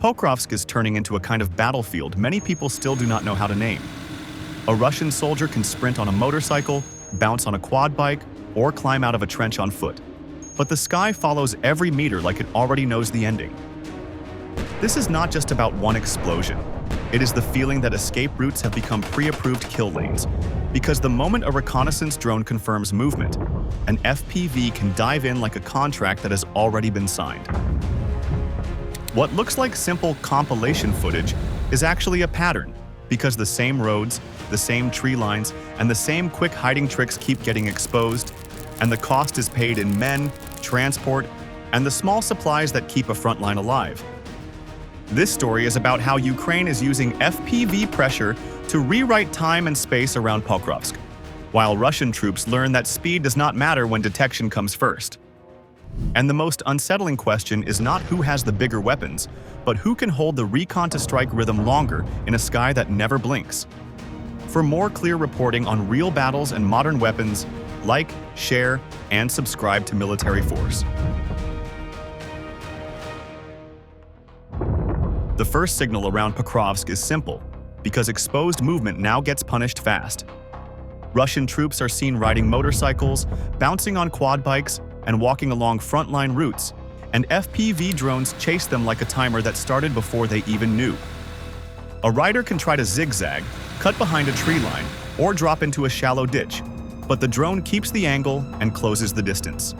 Pokrovsk is turning into a kind of battlefield many people still do not know how to name. A Russian soldier can sprint on a motorcycle, bounce on a quad bike, or climb out of a trench on foot. But the sky follows every meter like it already knows the ending. This is not just about one explosion. It is the feeling that escape routes have become pre-approved kill lanes, because the moment a reconnaissance drone confirms movement, an FPV can dive in like a contract that has already been signed. What looks like simple compilation footage is actually a pattern, because the same roads, the same tree lines, and the same quick hiding tricks keep getting exposed, and the cost is paid in men, transport, and the small supplies that keep a front line alive. This story is about how Ukraine is using FPV pressure to rewrite time and space around Pokrovsk, while Russian troops learn that speed does not matter when detection comes first. And the most unsettling question is not who has the bigger weapons, but who can hold the recon to strike rhythm longer in a sky that never blinks. For more clear reporting on real battles and modern weapons, like, share, and subscribe to Military Force. The first signal around Pokrovsk is simple, because exposed movement now gets punished fast. Russian troops are seen riding motorcycles, bouncing on quad bikes, and walking along frontline routes, and FPV drones chase them like a timer that started before they even knew. A rider can try to zigzag, cut behind a tree line, or drop into a shallow ditch, but the drone keeps the angle and closes the distance.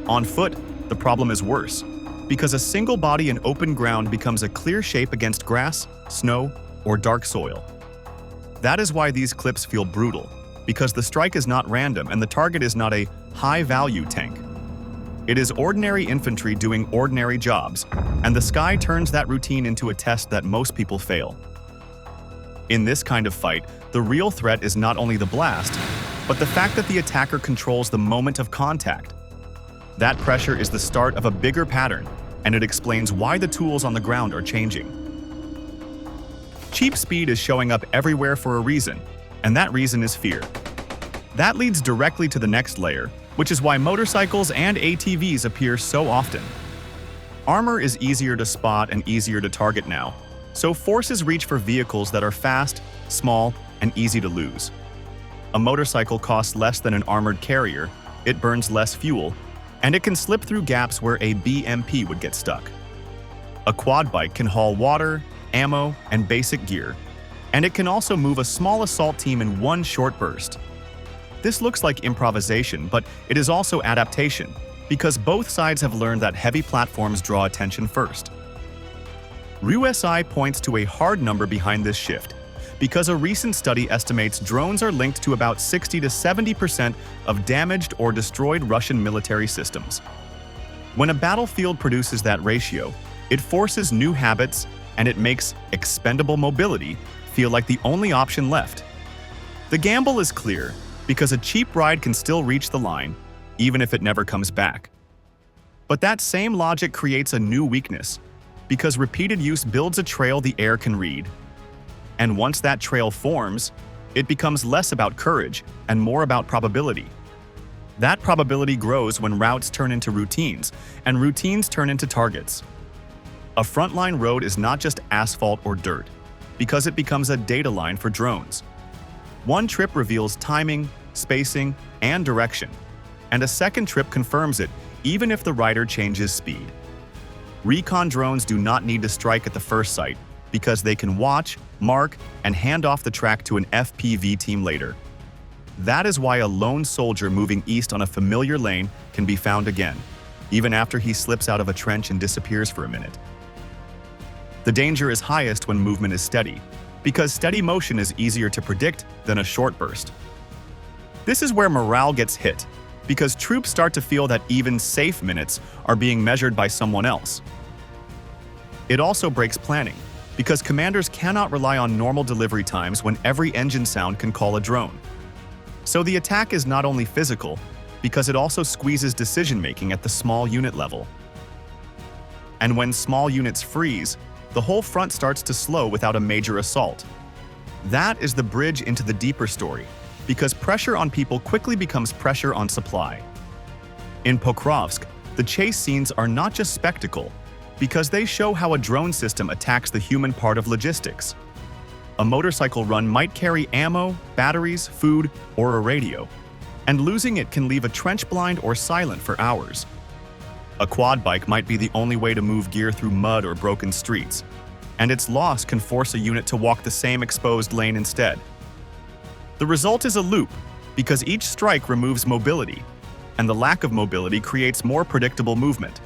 On foot, the problem is worse, because a single body in open ground becomes a clear shape against grass, snow, or dark soil. That is why these clips feel brutal, because the strike is not random and the target is not a high-value tank. It is ordinary infantry doing ordinary jobs, and the sky turns that routine into a test that most people fail. In this kind of fight, the real threat is not only the blast, but the fact that the attacker controls the moment of contact. That pressure is the start of a bigger pattern, and it explains why the tools on the ground are changing. Cheap speed is showing up everywhere for a reason, and that reason is fear. That leads directly to the next layer, which is why motorcycles and ATVs appear so often. Armor is easier to spot and easier to target now, so forces reach for vehicles that are fast, small, and easy to lose. A motorcycle costs less than an armored carrier, it burns less fuel, and it can slip through gaps where a BMP would get stuck. A quad bike can haul water, ammo, and basic gear, and it can also move a small assault team in one short burst. This looks like improvisation, but it is also adaptation, because both sides have learned that heavy platforms draw attention first. RUSI points to a hard number behind this shift, because a recent study estimates drones are linked to about 60 to 70% of damaged or destroyed Russian military systems. When a battlefield produces that ratio, it forces new habits and it makes expendable mobility feel like the only option left. The gamble is clear, because a cheap ride can still reach the line, even if it never comes back. But that same logic creates a new weakness, because repeated use builds a trail the air can read. And once that trail forms, it becomes less about courage and more about probability. That probability grows when routes turn into routines, and routines turn into targets. A frontline road is not just asphalt or dirt, because it becomes a data line for drones. One trip reveals timing, spacing, and direction, and a second trip confirms it, even if the rider changes speed. Recon drones do not need to strike at the first sight, because they can watch, mark, and hand off the track to an FPV team later. That is why a lone soldier moving east on a familiar lane can be found again, even after he slips out of a trench and disappears for a minute. The danger is highest when movement is steady, because steady motion is easier to predict than a short burst. This is where morale gets hit, because troops start to feel that even safe minutes are being measured by someone else. It also breaks planning, because commanders cannot rely on normal delivery times when every engine sound can call a drone. So the attack is not only physical, because it also squeezes decision-making at the small unit level. And when small units freeze, the whole front starts to slow without a major assault. That is the bridge into the deeper story, because pressure on people quickly becomes pressure on supply. In Pokrovsk, the chase scenes are not just spectacle, because they show how a drone system attacks the human part of logistics. A motorcycle run might carry ammo, batteries, food, or a radio, and losing it can leave a trench blind or silent for hours. A quad bike might be the only way to move gear through mud or broken streets, and its loss can force a unit to walk the same exposed lane instead. The result is a loop, because each strike removes mobility, and the lack of mobility creates more predictable movement.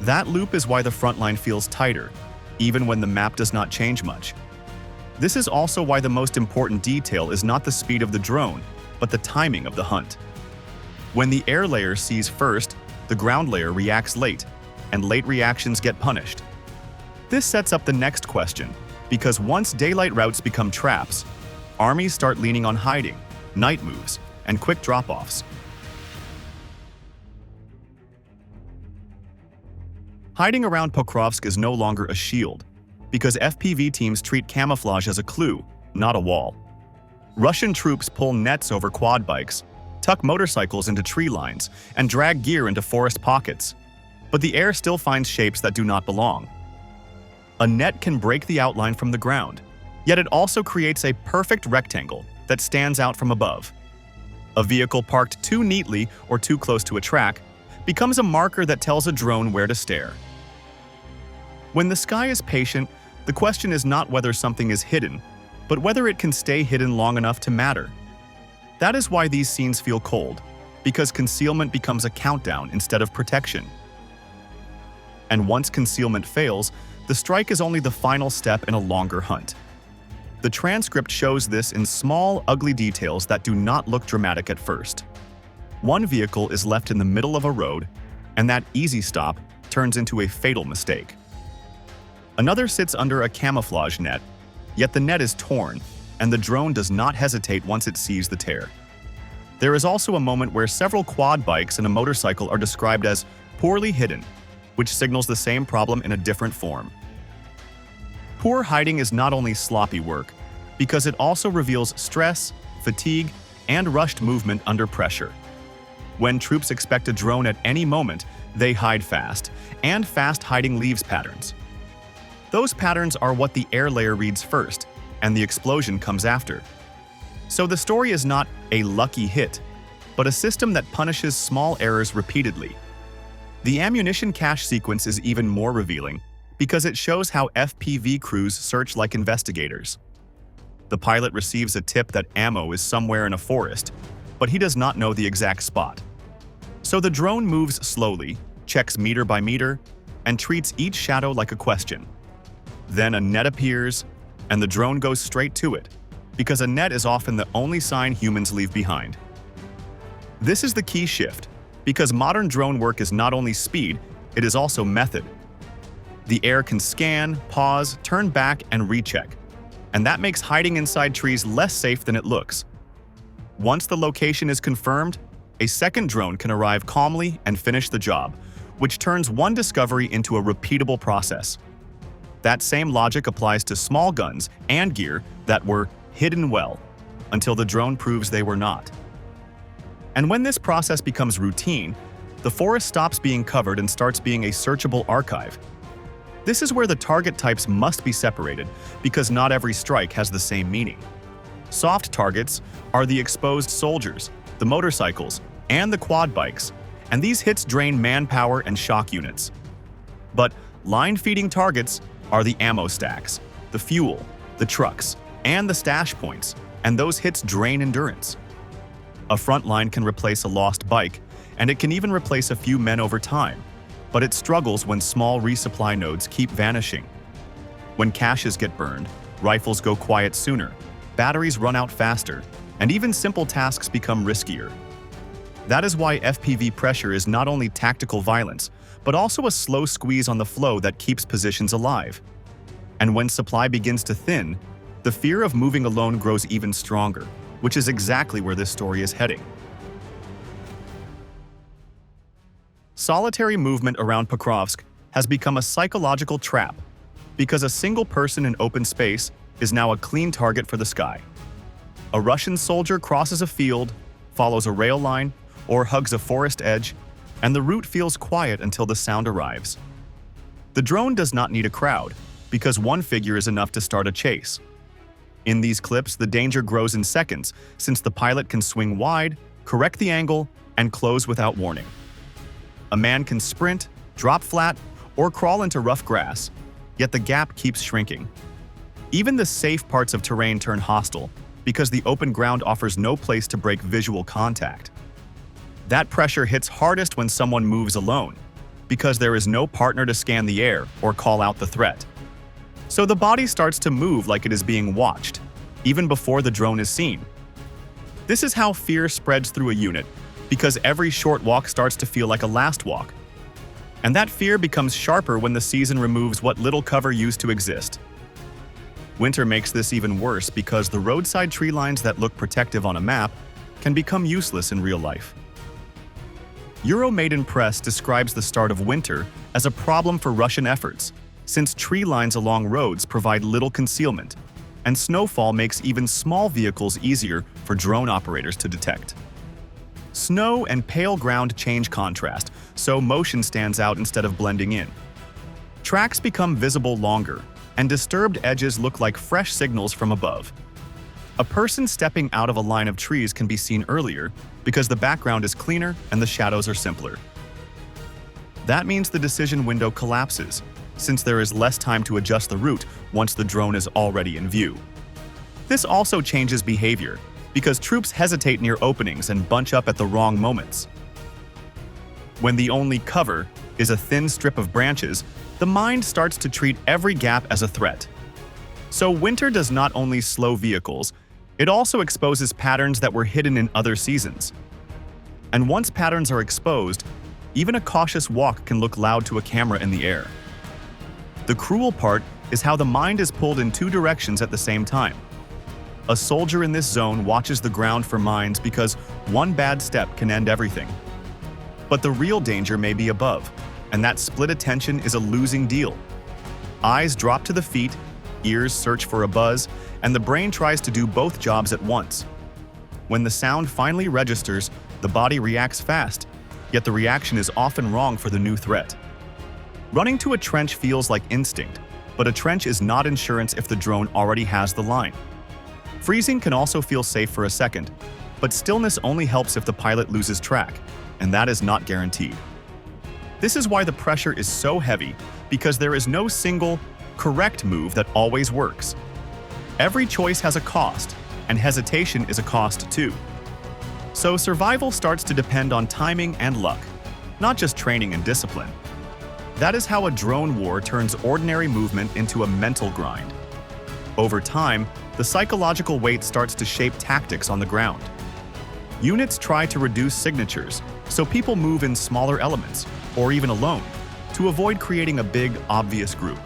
That loop is why the front line feels tighter, even when the map does not change much. This is also why the most important detail is not the speed of the drone, but the timing of the hunt. When the air layer sees first, the ground layer reacts late, and late reactions get punished. This sets up the next question, because once daylight routes become traps, armies start leaning on hiding, night moves, and quick drop-offs. Hiding around Pokrovsk is no longer a shield, because FPV teams treat camouflage as a clue, not a wall. Russian troops pull nets over quad bikes, tuck motorcycles into tree lines, and drag gear into forest pockets. But the air still finds shapes that do not belong. A net can break the outline from the ground, yet it also creates a perfect rectangle that stands out from above. A vehicle parked too neatly or too close to a track becomes a marker that tells a drone where to stare. When the sky is patient, the question is not whether something is hidden, but whether it can stay hidden long enough to matter. That is why these scenes feel cold, because concealment becomes a countdown instead of protection. And once concealment fails, the strike is only the final step in a longer hunt. The transcript shows this in small, ugly details that do not look dramatic at first. One vehicle is left in the middle of a road, and that easy stop turns into a fatal mistake. Another sits under a camouflage net, yet the net is torn, and the drone does not hesitate once it sees the tear. There is also a moment where several quad bikes and a motorcycle are described as poorly hidden, which signals the same problem in a different form. Poor hiding is not only sloppy work, because it also reveals stress, fatigue, and rushed movement under pressure. When troops expect a drone at any moment, they hide fast, and fast hiding leaves patterns. Those patterns are what the air layer reads first, and the explosion comes after. So the story is not a lucky hit, but a system that punishes small errors repeatedly. The ammunition cache sequence is even more revealing, because it shows how FPV crews search like investigators. The pilot receives a tip that ammo is somewhere in a forest, but he does not know the exact spot. So the drone moves slowly, checks meter by meter, and treats each shadow like a question. Then a net appears, and the drone goes straight to it, because a net is often the only sign humans leave behind. This is the key shift, because modern drone work is not only speed, it is also method. The air can scan, pause, turn back, and recheck, and that makes hiding inside trees less safe than it looks. Once the location is confirmed, a second drone can arrive calmly and finish the job, which turns one discovery into a repeatable process. That same logic applies to small guns and gear that were hidden well, until the drone proves they were not. And when this process becomes routine, the forest stops being covered and starts being a searchable archive. This is where the target types must be separated, because not every strike has the same meaning. Soft targets are the exposed soldiers, the motorcycles, and the quad bikes, and these hits drain manpower and shock units. But line-feeding targets are the ammo stacks, the fuel, the trucks, and the stash points, and those hits drain endurance. A front line can replace a lost bike, and it can even replace a few men over time, but it struggles when small resupply nodes keep vanishing. When caches get burned, rifles go quiet sooner, batteries run out faster, and even simple tasks become riskier. That is why FPV pressure is not only tactical violence, but also a slow squeeze on the flow that keeps positions alive. And when supply begins to thin, the fear of moving alone grows even stronger, which is exactly where this story is heading. Solitary movement around Pokrovsk has become a psychological trap, because a single person in open space is now a clean target for the sky. A Russian soldier crosses a field, follows a rail line, or hugs a forest edge, and the route feels quiet until the sound arrives. The drone does not need a crowd, because one figure is enough to start a chase. In these clips, the danger grows in seconds, since the pilot can swing wide, correct the angle, and close without warning. A man can sprint, drop flat, or crawl into rough grass, yet the gap keeps shrinking. Even the safe parts of terrain turn hostile, because the open ground offers no place to break visual contact. That pressure hits hardest when someone moves alone, because there is no partner to scan the air or call out the threat. So the body starts to move like it is being watched, even before the drone is seen. This is how fear spreads through a unit, because every short walk starts to feel like a last walk. And that fear becomes sharper when the season removes what little cover used to exist. Winter makes this even worse because the roadside tree lines that look protective on a map can become useless in real life. Euromaidan Press describes the start of winter as a problem for Russian efforts, since tree lines along roads provide little concealment, and snowfall makes even small vehicles easier for drone operators to detect. Snow and pale ground change contrast, so motion stands out instead of blending in. Tracks become visible longer, and disturbed edges look like fresh signals from above. A person stepping out of a line of trees can be seen earlier because the background is cleaner and the shadows are simpler. That means the decision window collapses, since there is less time to adjust the route once the drone is already in view. This also changes behavior, because troops hesitate near openings and bunch up at the wrong moments. When the only cover is a thin strip of branches, the mind starts to treat every gap as a threat. So winter does not only slow vehicles, it also exposes patterns that were hidden in other seasons. And once patterns are exposed, even a cautious walk can look loud to a camera in the air. The cruel part is how the mind is pulled in two directions at the same time. A soldier in this zone watches the ground for mines because one bad step can end everything. But the real danger may be above, and that split attention is a losing deal. Eyes drop to the feet, ears search for a buzz, and the brain tries to do both jobs at once. When the sound finally registers, the body reacts fast, yet the reaction is often wrong for the new threat. Running to a trench feels like instinct, but a trench is not insurance if the drone already has the line. Freezing can also feel safe for a second, but stillness only helps if the pilot loses track, and that is not guaranteed. This is why the pressure is so heavy, because there is no single, correct move that always works. Every choice has a cost, and hesitation is a cost too. So survival starts to depend on timing and luck, not just training and discipline. That is how a drone war turns ordinary movement into a mental grind. Over time, the psychological weight starts to shape tactics on the ground. Units try to reduce signatures, so people move in smaller elements, or even alone, to avoid creating a big, obvious group.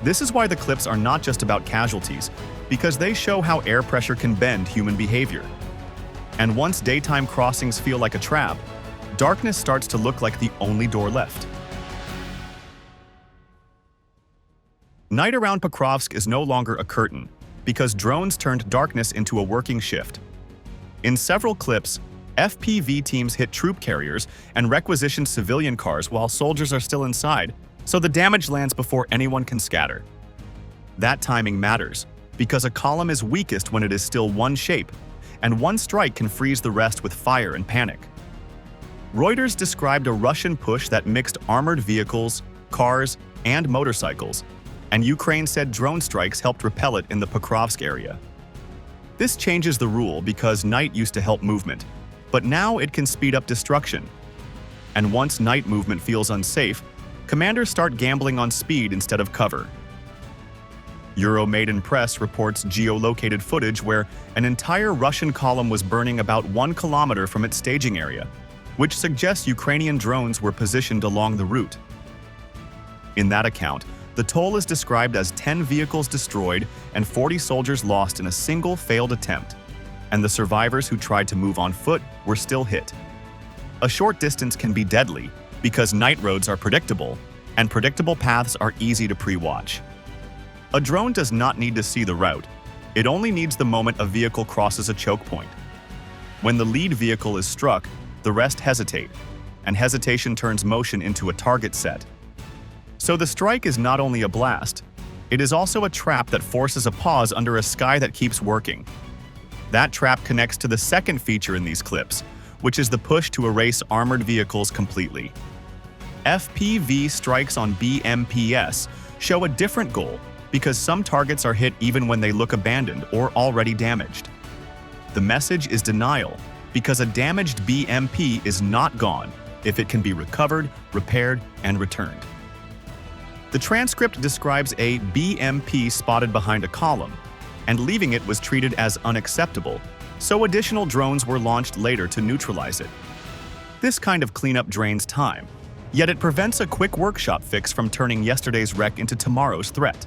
This is why the clips are not just about casualties, because they show how air pressure can bend human behavior. And once daytime crossings feel like a trap, darkness starts to look like the only door left. Night around Pokrovsk is no longer a curtain, because drones turned darkness into a working shift. In several clips, FPV teams hit troop carriers and requisition civilian cars while soldiers are still inside, so the damage lands before anyone can scatter. That timing matters, because a column is weakest when it is still one shape, and one strike can freeze the rest with fire and panic. Reuters described a Russian push that mixed armored vehicles, cars, and motorcycles, and Ukraine said drone strikes helped repel it in the Pokrovsk area. This changes the rule because night used to help movement, but now it can speed up destruction. And once night movement feels unsafe, commanders start gambling on speed instead of cover. Euromaidan Press reports geolocated footage where an entire Russian column was burning about 1 kilometer from its staging area, which suggests Ukrainian drones were positioned along the route. In that account, the toll is described as 10 vehicles destroyed and 40 soldiers lost in a single failed attempt, and the survivors who tried to move on foot were still hit. A short distance can be deadly because night roads are predictable, and predictable paths are easy to pre-watch. A drone does not need to see the route. It only needs the moment a vehicle crosses a choke point. When the lead vehicle is struck, the rest hesitate, and hesitation turns motion into a target set. So the strike is not only a blast, it is also a trap that forces a pause under a sky that keeps working. That trap connects to the second feature in these clips, which is the push to erase armored vehicles completely. FPV strikes on BMPs show a different goal because some targets are hit even when they look abandoned or already damaged. The message is denial, because a damaged BMP is not gone if it can be recovered, repaired, and returned. The transcript describes a BMP spotted behind a column, and leaving it was treated as unacceptable, so additional drones were launched later to neutralize it. This kind of cleanup drains time, yet it prevents a quick workshop fix from turning yesterday's wreck into tomorrow's threat.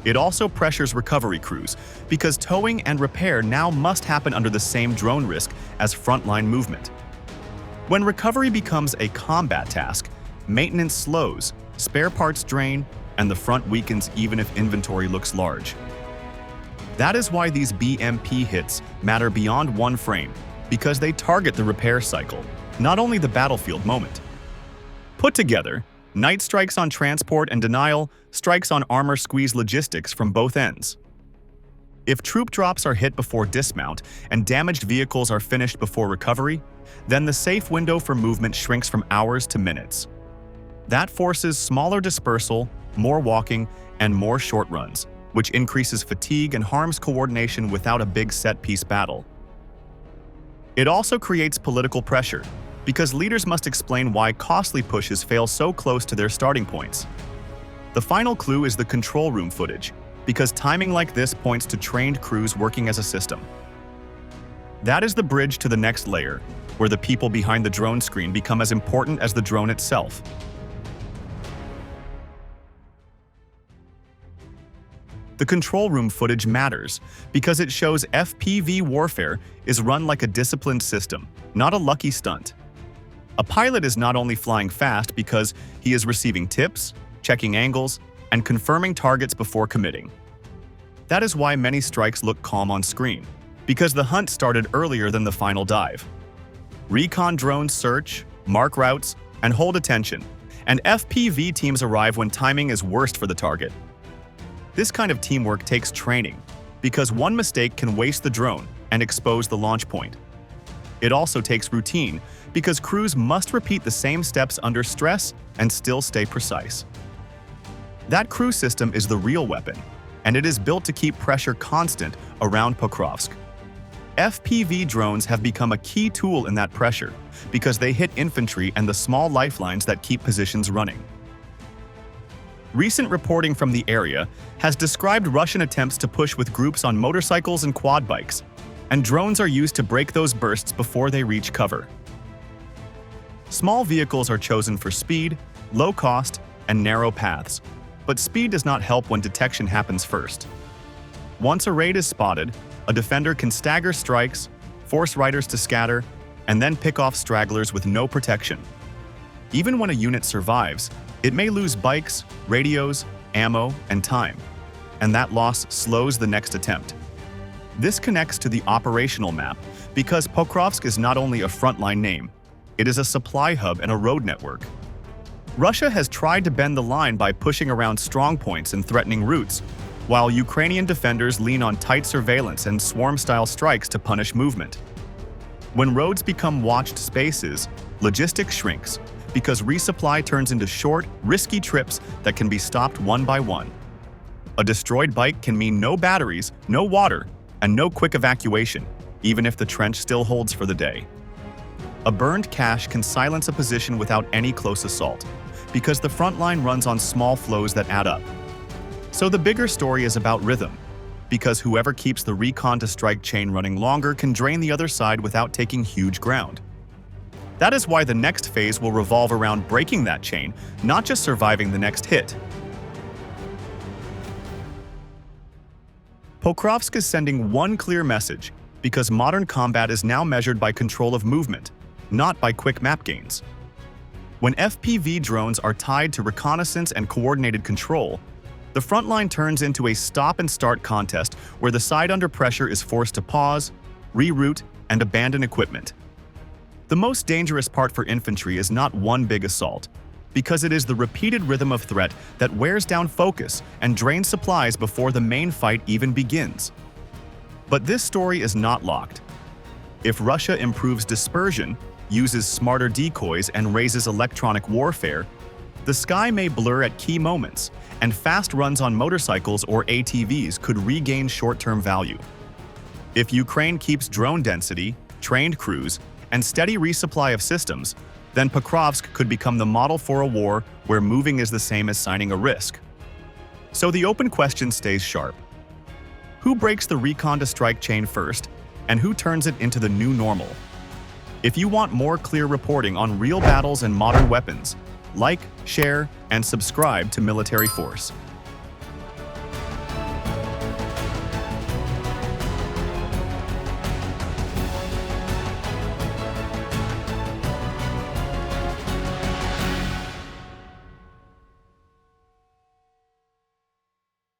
It also pressures recovery crews, because towing and repair now must happen under the same drone risk as frontline movement. When recovery becomes a combat task, maintenance slows, spare parts drain, and the front weakens even if inventory looks large. That is why these BMP hits matter beyond one frame, because they target the repair cycle, not only the battlefield moment. Put together, night strikes on transport and denial, strikes on armor squeeze logistics from both ends. If troop drops are hit before dismount and damaged vehicles are finished before recovery, then the safe window for movement shrinks from hours to minutes. That forces smaller dispersal, more walking, and more short runs, which increases fatigue and harms coordination without a big set-piece battle. It also creates political pressure, because leaders must explain why costly pushes fail so close to their starting points. The final clue is the control room footage, because timing like this points to trained crews working as a system. That is the bridge to the next layer, where the people behind the drone screen become as important as the drone itself. The control room footage matters because it shows FPV warfare is run like a disciplined system, not a lucky stunt. A pilot is not only flying fast because he is receiving tips, checking angles, and confirming targets before committing. That is why many strikes look calm on screen, because the hunt started earlier than the final dive. Recon drones search, mark routes, and hold attention, and FPV teams arrive when timing is worst for the target. This kind of teamwork takes training, because one mistake can waste the drone and expose the launch point. It also takes routine, because crews must repeat the same steps under stress and still stay precise. That crew system is the real weapon, and it is built to keep pressure constant around Pokrovsk. FPV drones have become a key tool in that pressure, because they hit infantry and the small lifelines that keep positions running. Recent reporting from the area has described Russian attempts to push with groups on motorcycles and quad bikes, and drones are used to break those bursts before they reach cover. Small vehicles are chosen for speed, low cost, and narrow paths, but speed does not help when detection happens first. Once a raid is spotted, a defender can stagger strikes, force riders to scatter, and then pick off stragglers with no protection. Even when a unit survives, it may lose bikes, radios, ammo, and time, and that loss slows the next attempt. This connects to the operational map because Pokrovsk is not only a frontline name, it is a supply hub and a road network. Russia has tried to bend the line by pushing around strong points and threatening routes, while Ukrainian defenders lean on tight surveillance and swarm-style strikes to punish movement. When roads become watched spaces, logistics shrinks, because resupply turns into short, risky trips that can be stopped one by one. A destroyed bike can mean no batteries, no water, and no quick evacuation, even if the trench still holds for the day. A burned cache can silence a position without any close assault, because the front line runs on small flows that add up. So the bigger story is about rhythm, because whoever keeps the recon to strike chain running longer can drain the other side without taking huge ground. That is why the next phase will revolve around breaking that chain, not just surviving the next hit. Pokrovsk is sending one clear message, because modern combat is now measured by control of movement, not by quick map gains. When FPV drones are tied to reconnaissance and coordinated control, the front line turns into a stop-and-start contest where the side under pressure is forced to pause, reroute, and abandon equipment. The most dangerous part for infantry is not one big assault, because it is the repeated rhythm of threat that wears down focus and drains supplies before the main fight even begins. But this story is not locked. If Russia improves dispersion, uses smarter decoys, and raises electronic warfare, the sky may blur at key moments, and fast runs on motorcycles or ATVs could regain short-term value. If Ukraine keeps drone density, trained crews, and steady resupply of systems, then Pokrovsk could become the model for a war where moving is the same as signing a risk. So the open question stays sharp. Who breaks the recon to strike chain first, and who turns it into the new normal? If you want more clear reporting on real battles and modern weapons, like, share, and subscribe to Military Force.